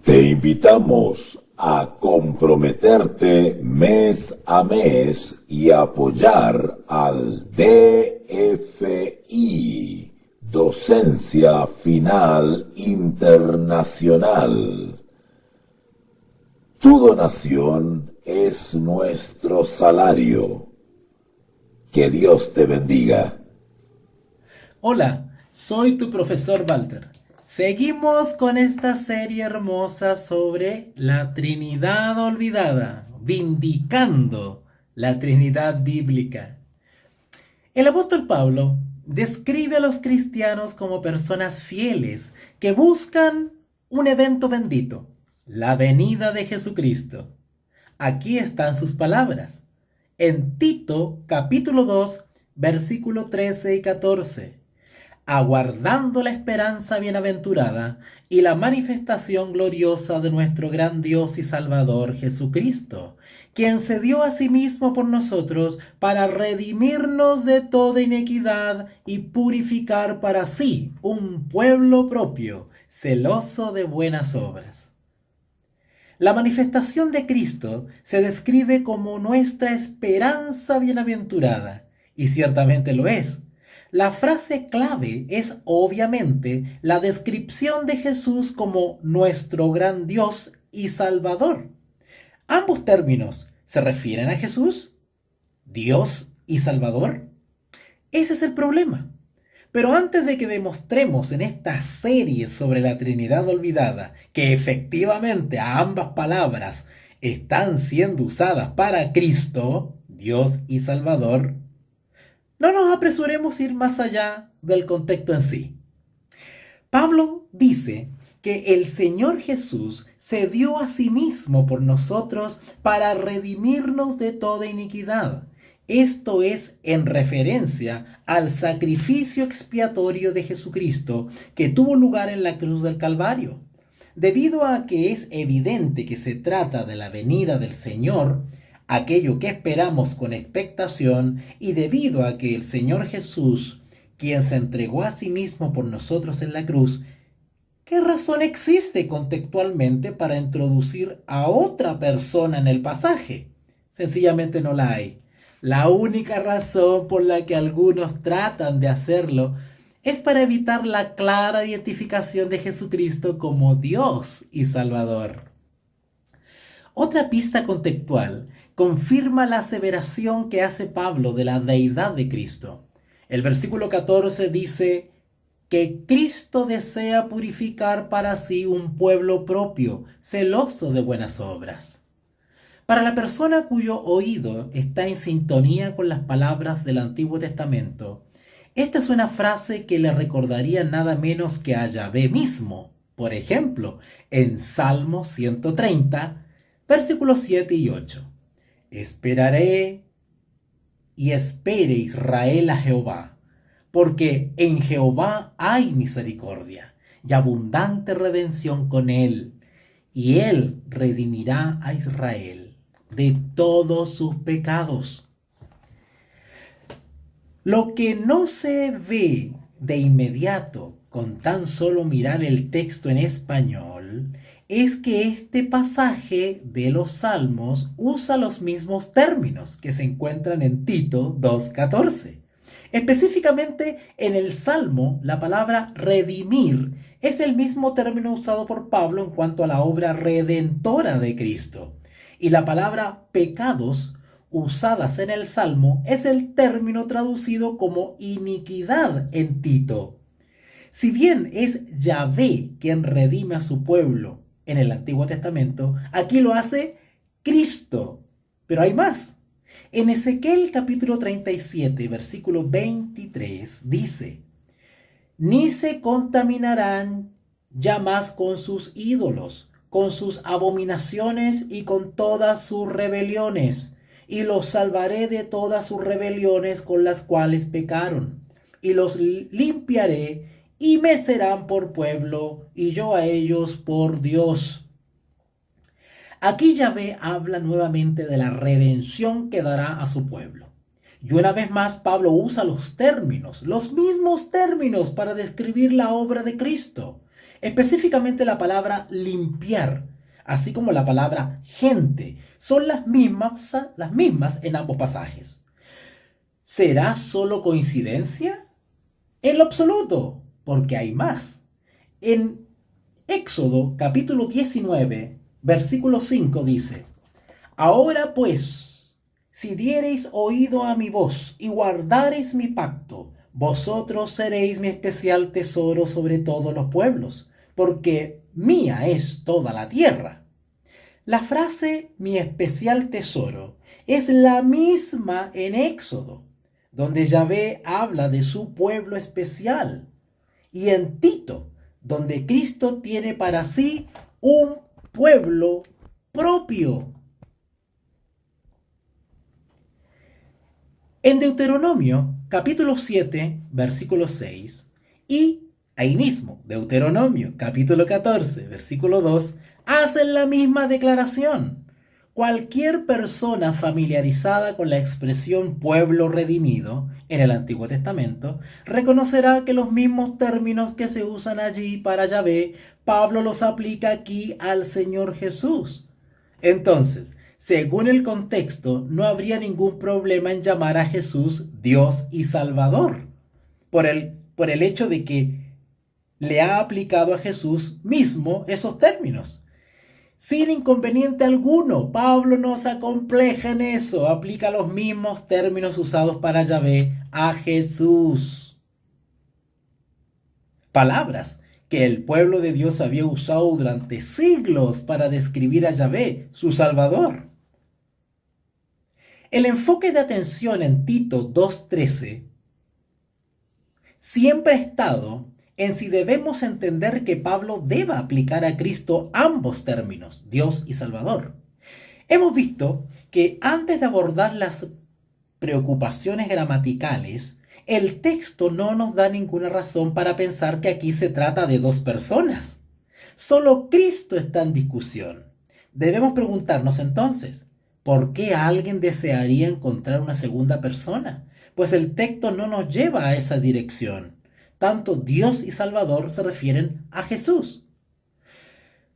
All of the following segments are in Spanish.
Te invitamos a comprometerte mes a mes y apoyar al DFI, Docencia Final Internacional. Tu donación es nuestro salario. Que Dios te bendiga. Hola, soy tu profesor Walter. Seguimos con esta serie hermosa sobre la Trinidad olvidada, vindicando la Trinidad bíblica. El apóstol Pablo describe a los cristianos como personas fieles que buscan un evento bendito, la venida de Jesucristo. Aquí están sus palabras. En Tito capítulo 2, versículo 13 y 14. Aguardando la esperanza bienaventurada y la manifestación gloriosa de nuestro gran Dios y Salvador Jesucristo, quien se dio a sí mismo por nosotros para redimirnos de toda inequidad y purificar para sí un pueblo propio, celoso de buenas obras. La manifestación de Cristo se describe como nuestra esperanza bienaventurada, y ciertamente lo es. La frase clave es obviamente la descripción de Jesús como nuestro gran Dios y Salvador. Ambos términos se refieren a Jesús, Dios y Salvador. Ese es el problema. Pero antes de que demostremos en esta serie sobre la Trinidad olvidada que efectivamente ambas palabras están siendo usadas para Cristo, Dios y Salvador, no nos apresuremos a ir más allá del contexto en sí. Pablo dice que el Señor Jesús se dio a sí mismo por nosotros para redimirnos de toda iniquidad. Esto es en referencia al sacrificio expiatorio de Jesucristo que tuvo lugar en la cruz del Calvario. Debido a que es evidente que se trata de la venida del Señor, aquello que esperamos con expectación, y debido a que el Señor Jesús, quien se entregó a sí mismo por nosotros en la cruz, ¿qué razón existe contextualmente para introducir a otra persona en el pasaje? Sencillamente no la hay. La única razón por la que algunos tratan de hacerlo es para evitar la clara identificación de Jesucristo como Dios y Salvador. Otra pista contextual confirma la aseveración que hace Pablo de la deidad de Cristo. El versículo 14 dice que Cristo desea purificar para sí un pueblo propio, celoso de buenas obras. Para la persona cuyo oído está en sintonía con las palabras del Antiguo Testamento, esta es una frase que le recordaría nada menos que a Yahvé mismo. Por ejemplo, en Salmo 130, versículos 7 y 8. Esperaré y espere Israel a Jehová, porque en Jehová hay misericordia y abundante redención con él, y él redimirá a Israel de todos sus pecados. Lo que no se ve de inmediato con tan solo mirar el texto en español es que este pasaje de los Salmos usa los mismos términos que se encuentran en Tito 2:14. Específicamente en el Salmo, la palabra redimir es el mismo término usado por Pablo en cuanto a la obra redentora de Cristo. Y la palabra pecados usadas en el Salmo es el término traducido como iniquidad en Tito. Si bien es Yahvé quien redime a su pueblo en el Antiguo Testamento, aquí lo hace Cristo. Pero hay más. En Ezequiel capítulo 37, versículo 23, dice: ni se contaminarán ya más con sus ídolos, con sus abominaciones y con todas sus rebeliones, y los salvaré de todas sus rebeliones con las cuales pecaron, y los limpiaré, y me serán por pueblo, y yo a ellos por Dios. Aquí Yahvé habla nuevamente de la redención que dará a su pueblo. Y una vez más Pablo usa los mismos términos para describir la obra de Cristo. Específicamente la palabra limpiar, así como la palabra gente, son las mismas en ambos pasajes. ¿Será solo coincidencia? En lo absoluto, porque hay más. En Éxodo capítulo 19, versículo 5 dice: Ahora pues, si diereis oído a mi voz y guardareis mi pacto, vosotros seréis mi especial tesoro sobre todos los pueblos, porque mía es toda la tierra. La frase mi especial tesoro es la misma en Éxodo, donde Yahvé habla de su pueblo especial, y en Tito, donde Cristo tiene para sí un pueblo propio. En Deuteronomio, capítulo 7, versículo 6, y ahí mismo, Deuteronomio, capítulo 14, versículo 2, hacen la misma declaración. Cualquier persona familiarizada con la expresión pueblo redimido en el Antiguo Testamento reconocerá que los mismos términos que se usan allí para Yahvé, Pablo los aplica aquí al Señor Jesús. Entonces, según el contexto, no habría ningún problema en llamar a Jesús Dios y Salvador, por el hecho de que le ha aplicado a Jesús mismo esos términos. Sin inconveniente alguno, Pablo no se acompleja en eso, aplica los mismos términos usados para Yahvé a Jesús. Palabras que el pueblo de Dios había usado durante siglos para describir a Yahvé, su Salvador. El enfoque de atención en Tito 2:13 siempre ha estado en si debemos entender que Pablo deba aplicar a Cristo ambos términos, Dios y Salvador. Hemos visto que antes de abordar las preocupaciones gramaticales, el texto no nos da ninguna razón para pensar que aquí se trata de dos personas. Solo Cristo está en discusión. Debemos preguntarnos entonces, ¿por qué alguien desearía encontrar una segunda persona? Pues el texto no nos lleva a esa dirección. Tanto Dios y Salvador se refieren a Jesús.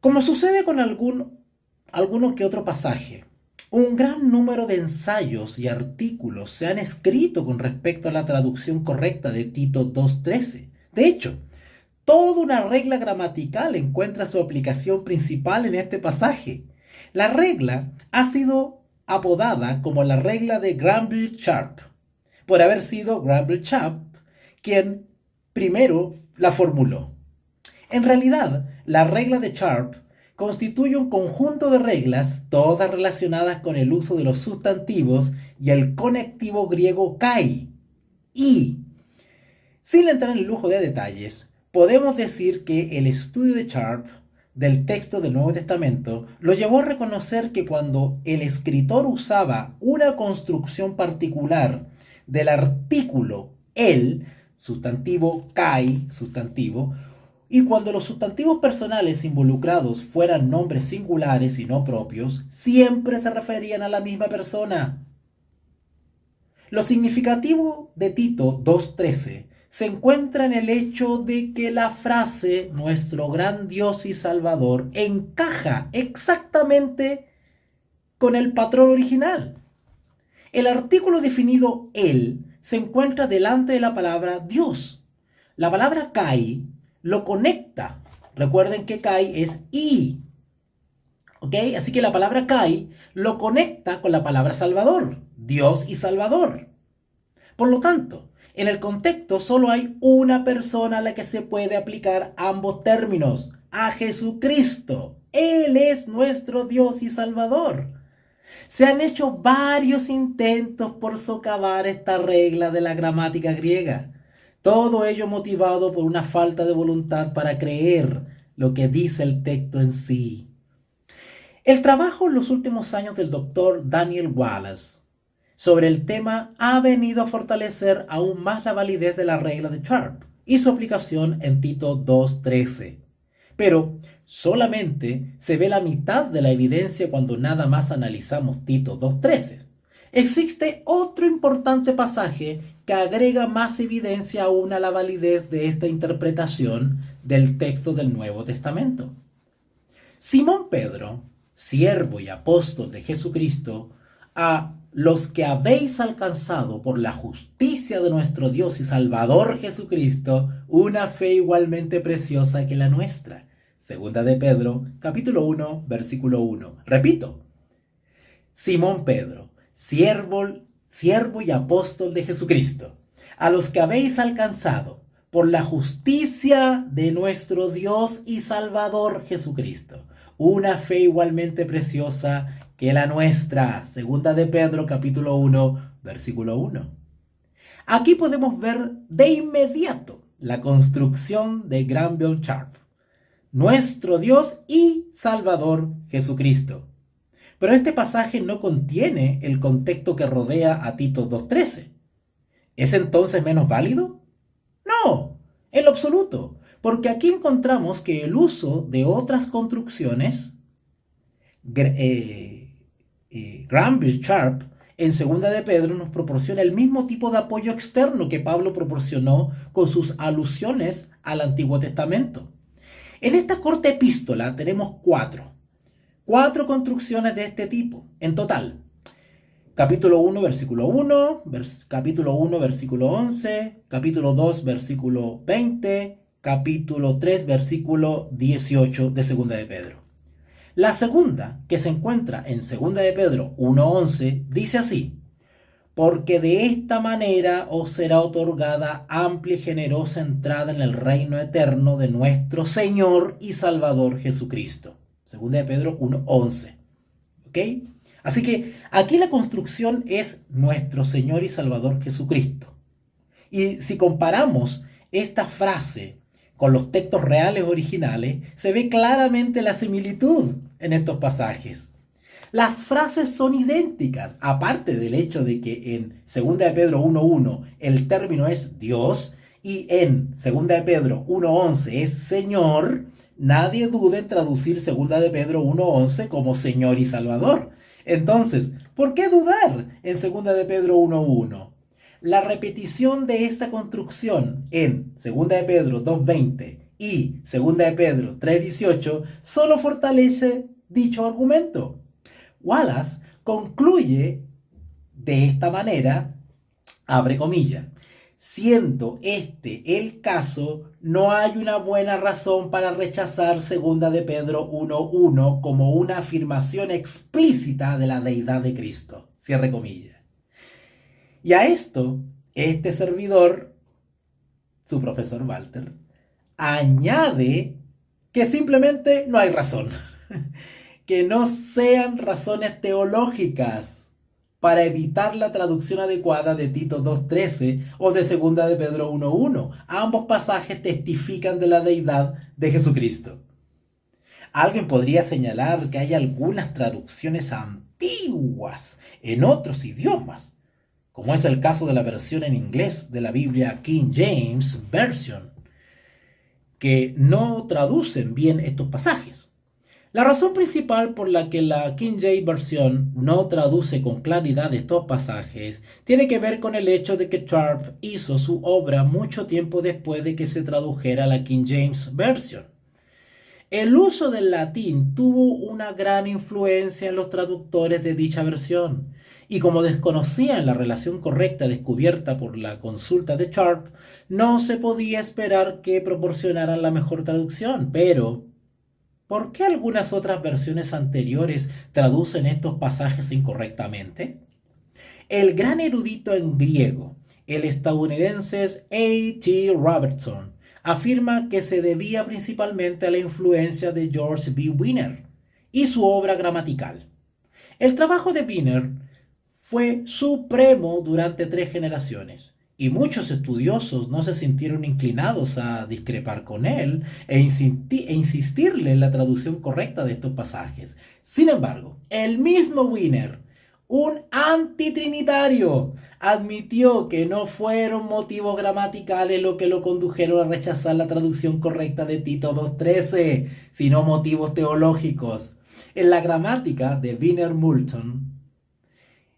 Como sucede con alguno que otro pasaje, un gran número de ensayos y artículos se han escrito con respecto a la traducción correcta de Tito 2:13. De hecho, toda una regla gramatical encuentra su aplicación principal en este pasaje. La regla ha sido apodada como la regla de Granville-Sharp, por haber sido Granville-Sharp quien primero la formuló. En realidad, la regla de Sharp constituye un conjunto de reglas, todas relacionadas con el uso de los sustantivos y el conectivo griego kai. Y, sin entrar en el lujo de detalles, podemos decir que el estudio de Sharp del texto del Nuevo Testamento lo llevó a reconocer que cuando el escritor usaba una construcción particular del artículo el, sustantivo kai, sustantivo, y cuando los sustantivos personales involucrados fueran nombres singulares y no propios, siempre se referían a la misma persona. Lo significativo de Tito 2:13 se encuentra en el hecho de que la frase nuestro gran Dios y Salvador encaja exactamente con el patrón original. El artículo definido él se encuentra delante de la palabra Dios. La palabra kai lo conecta. Recuerden que kai es y. ¿Ok? Así que la palabra kai lo conecta con la palabra Salvador. Dios y Salvador. Por lo tanto, en el contexto solo hay una persona a la que se puede aplicar ambos términos. A Jesucristo. Él es nuestro Dios y Salvador. Se han hecho varios intentos por socavar esta regla de la gramática griega. Todo ello motivado por una falta de voluntad para creer lo que dice el texto en sí. El trabajo en los últimos años del doctor Daniel Wallace sobre el tema ha venido a fortalecer aún más la validez de la regla de Sharp y su aplicación en Tito 2:13. Pero solamente se ve la mitad de la evidencia cuando nada más analizamos Tito 2:13. Existe otro importante pasaje que agrega más evidencia aún a la validez de esta interpretación del texto del Nuevo Testamento. Simón Pedro, siervo y apóstol de Jesucristo, a los que habéis alcanzado por la justicia de nuestro Dios y Salvador Jesucristo, una fe igualmente preciosa que la nuestra. Segunda de Pedro, capítulo 1, versículo 1. Repito, Simón Pedro, siervo y apóstol de Jesucristo, a los que habéis alcanzado por la justicia de nuestro Dios y Salvador Jesucristo, una fe igualmente preciosa que la nuestra. Segunda de Pedro, capítulo 1, versículo 1. Aquí podemos ver de inmediato la construcción de Granville Sharp, nuestro Dios y Salvador Jesucristo. Pero este pasaje no contiene el contexto que rodea a Tito 2:13. ¿Es entonces menos válido? No, en lo absoluto, porque aquí encontramos que el uso de otras construcciones, Granville Sharp en Segunda de Pedro nos proporciona el mismo tipo de apoyo externo que Pablo proporcionó con sus alusiones al Antiguo Testamento. En esta corta epístola tenemos cuatro construcciones de este tipo, en total. Capítulo 1, versículo 1, capítulo 1, versículo 11, capítulo 2, versículo 20, capítulo 3, versículo 18 de Segunda de Pedro. La segunda, que se encuentra en Segunda de Pedro 1:11, dice así: porque de esta manera os será otorgada amplia y generosa entrada en el reino eterno de nuestro Señor y Salvador Jesucristo. Segunda de Pedro 1:11. ¿Ok? Así que aquí la construcción es nuestro Señor y Salvador Jesucristo. Y si comparamos esta frase con los textos reales originales, se ve claramente la similitud en estos pasajes. Las frases son idénticas, aparte del hecho de que en 2 de Pedro 1:1 el término es Dios y en 2 de Pedro 1:11 es Señor. Nadie duda en traducir 2 de Pedro 1:11 como Señor y Salvador. Entonces, ¿por qué dudar en 2 de Pedro 1:1? La repetición de esta construcción en 2 de Pedro 2:20 y 2 de Pedro 3:18 solo fortalece dicho argumento. Wallace concluye de esta manera, abre comillas: siendo este el caso, no hay una buena razón para rechazar 2 de Pedro 1:1 como una afirmación explícita de la deidad de Cristo. Cierre comillas. Y a esto, este servidor, su profesor Walter, añade que simplemente no hay razón. Que no sean razones teológicas para evitar la traducción adecuada de Tito 2:13 o de 2 de Pedro 1:1. Ambos pasajes testifican de la deidad de Jesucristo. Alguien podría señalar que hay algunas traducciones antiguas en otros idiomas, como es el caso de la versión en inglés de la Biblia King James Version, que no traducen bien estos pasajes. La razón principal por la que la King James Version no traduce con claridad estos pasajes tiene que ver con el hecho de que Sharp hizo su obra mucho tiempo después de que se tradujera la King James Version. El uso del latín tuvo una gran influencia en los traductores de dicha versión, y como desconocían la relación correcta descubierta por la consulta de Sharp, no se podía esperar que proporcionaran la mejor traducción. Pero ¿por qué algunas otras versiones anteriores traducen estos pasajes incorrectamente? El gran erudito en griego, el estadounidense A.T. Robertson, afirma que se debía principalmente a la influencia de George B. Wiener y su obra gramatical. El trabajo de Wiener fue supremo durante 3 generaciones, y muchos estudiosos no se sintieron inclinados a discrepar con él e insistirle en la traducción correcta de estos pasajes. Sin embargo, el mismo Wiener, un antitrinitario, admitió que no fueron motivos gramaticales lo que lo condujeron a rechazar la traducción correcta de Tito 2:13, sino motivos teológicos. En la gramática de Wiener Moulton,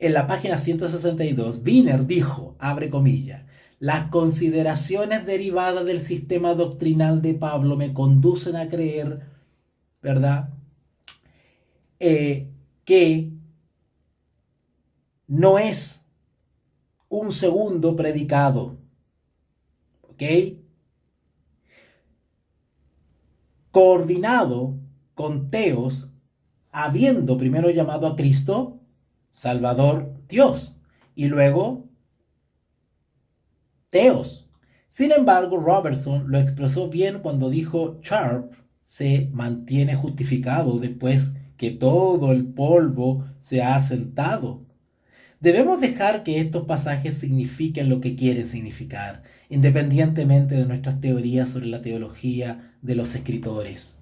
en la página 162, Wiener dijo, abre comillas: las consideraciones derivadas del sistema doctrinal de Pablo me conducen a creer, ¿verdad? Que no es un segundo predicado, ¿ok? Coordinado con Teos, habiendo primero llamado a Cristo Salvador Dios y luego Teos. Sin embargo, Robertson lo expresó bien cuando dijo: Sharp se mantiene justificado después que todo el polvo se ha asentado. Debemos dejar que estos pasajes signifiquen lo que quieren significar, independientemente de nuestras teorías sobre la teología de los escritores.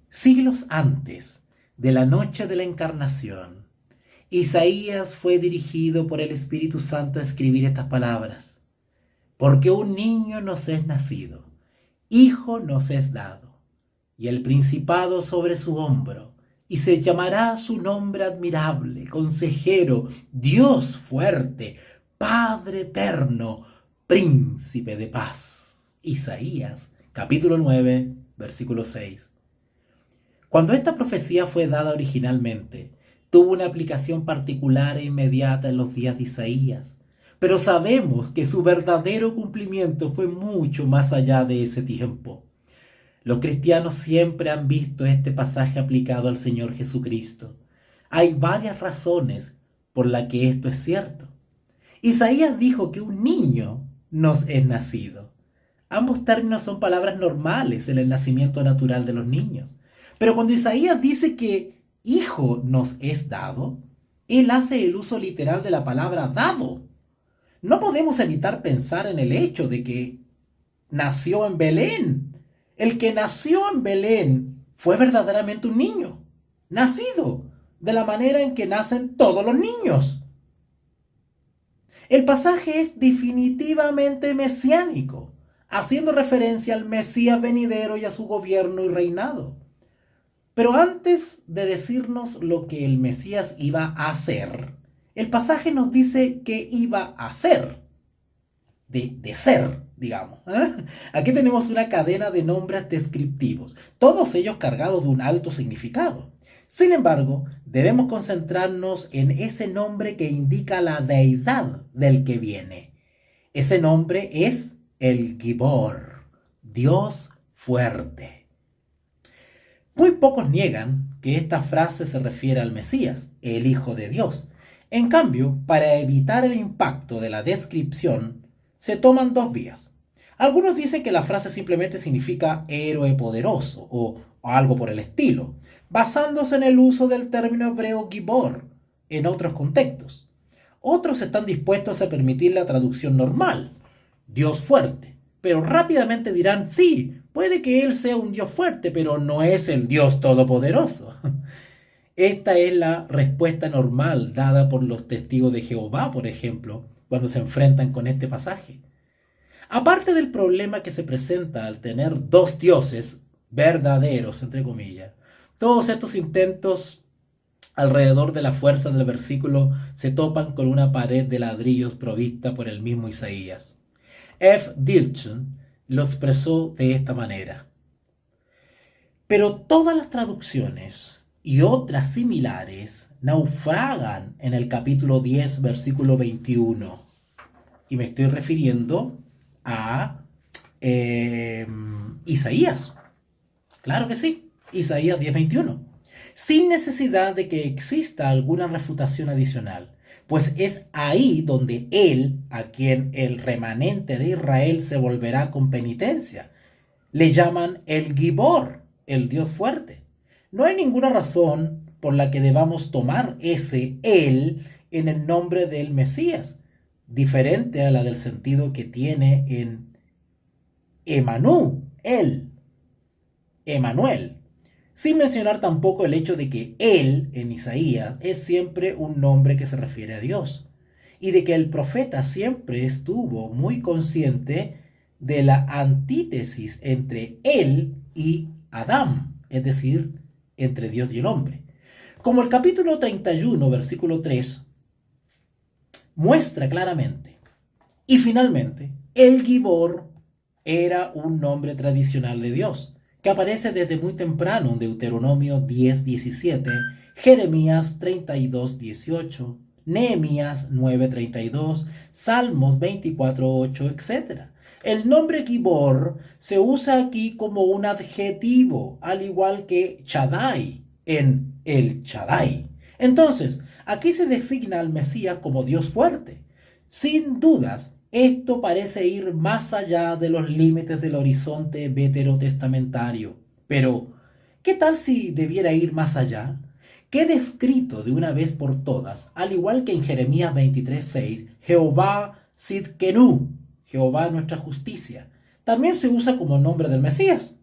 Siglos antes de la noche de la encarnación, Isaías fue dirigido por el Espíritu Santo a escribir estas palabras: porque un niño nos es nacido, hijo nos es dado, y el principado sobre su hombro, y se llamará su nombre admirable, consejero, Dios fuerte, Padre eterno, príncipe de paz. Isaías, capítulo 9, versículo 6. Cuando esta profecía fue dada originalmente, tuvo una aplicación particular e inmediata en los días de Isaías, pero sabemos que su verdadero cumplimiento fue mucho más allá de ese tiempo. Los cristianos siempre han visto este pasaje aplicado al Señor Jesucristo. Hay varias razones por las que esto es cierto. Isaías dijo que un niño nos es nacido. Ambos términos son palabras normales en el nacimiento natural de los niños. Pero cuando Isaías dice que hijo nos es dado, él hace el uso literal de la palabra dado. No podemos evitar pensar en el hecho de que nació en Belén. El que nació en Belén fue verdaderamente un niño, nacido de la manera en que nacen todos los niños. El pasaje es definitivamente mesiánico, haciendo referencia al Mesías venidero y a su gobierno y reinado. Pero antes de decirnos lo que el Mesías iba a hacer, el pasaje nos dice que iba a ser, de ser, digamos. Aquí tenemos una cadena de nombres descriptivos, todos ellos cargados de un alto significado. Sin embargo, debemos concentrarnos en ese nombre que indica la deidad del que viene. Ese nombre es el Gibor, Dios fuerte. Muy pocos niegan que esta frase se refiere al Mesías, el Hijo de Dios. En cambio, para evitar el impacto de la descripción, se toman dos vías. Algunos dicen que la frase simplemente significa héroe poderoso o algo por el estilo, basándose en el uso del término hebreo Gibor en otros contextos. Otros están dispuestos a permitir la traducción normal, Dios fuerte, pero rápidamente dirán: sí, puede que él sea un Dios fuerte, pero no es el Dios todopoderoso. Esta es la respuesta normal dada por los testigos de Jehová, por ejemplo, cuando se enfrentan con este pasaje. Aparte del problema que se presenta al tener dos dioses verdaderos, entre comillas, todos estos intentos alrededor de la fuerza del versículo se topan con una pared de ladrillos provista por el mismo Isaías. F. Dilton lo expresó de esta manera: pero todas las traducciones y otras similares naufragan en el capítulo 10, versículo 21. Y me estoy refiriendo a Isaías. Claro que sí, Isaías 10:21. Sin necesidad de que exista alguna refutación adicional, pues es ahí donde él, a quien el remanente de Israel se volverá con penitencia, le llaman el Gibor, el Dios fuerte. No hay ninguna razón por la que debamos tomar ese él en el nombre del Mesías, diferente a la del sentido que tiene en Emanuel, sin mencionar tampoco el hecho de que él en Isaías es siempre un nombre que se refiere a Dios, y de que el profeta siempre estuvo muy consciente de la antítesis entre él y Adán, es decir, entre Dios y el hombre. Como el capítulo 31, versículo 3, muestra claramente. Y finalmente, el Gibor era un nombre tradicional de Dios, que aparece desde muy temprano en Deuteronomio 10:17, Jeremías 32:18, Nehemías 9:32, Salmos 24:8, etc. El nombre Gibor se usa aquí como un adjetivo, al igual que Shaddai en el Shaddai. Entonces, aquí se designa al Mesías como Dios fuerte. Sin dudas, esto parece ir más allá de los límites del horizonte veterotestamentario. Pero, ¿qué tal si debiera ir más allá? Quede escrito de una vez por todas, al igual que en Jeremías 23:6, Jehová Sidkenu, Jehová nuestra justicia. También se usa como nombre del Mesías.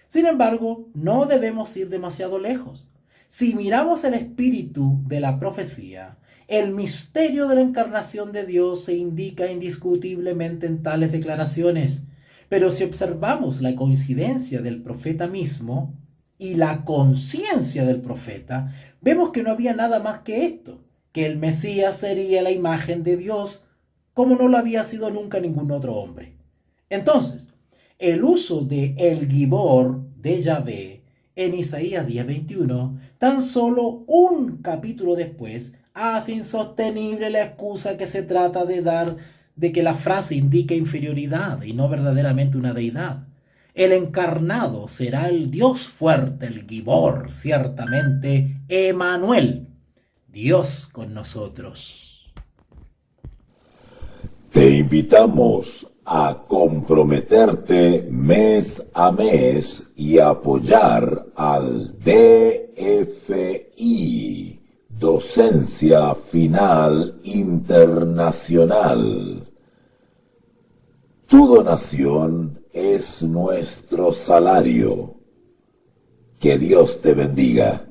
Sin embargo, no debemos ir demasiado lejos. Si miramos el espíritu de la profecía, el misterio de la encarnación de Dios se indica indiscutiblemente en tales declaraciones. Pero si observamos la coincidencia del profeta mismo y la conciencia del profeta, vemos que no había nada más que esto, que el Mesías sería la imagen de Dios, como no lo había sido nunca ningún otro hombre. Entonces, el uso de el Gibor de Yahvé en Isaías 10:21, tan solo un capítulo después, hace insostenible la excusa que se trata de dar de que la frase indique inferioridad y no verdaderamente una deidad. El encarnado será el Dios fuerte, el Gibor, ciertamente, Emanuel, Dios con nosotros. Te invitamos a comprometerte mes a mes y apoyar al DFI, Docencia Final Internacional. Tu donación es nuestro salario. Que Dios te bendiga.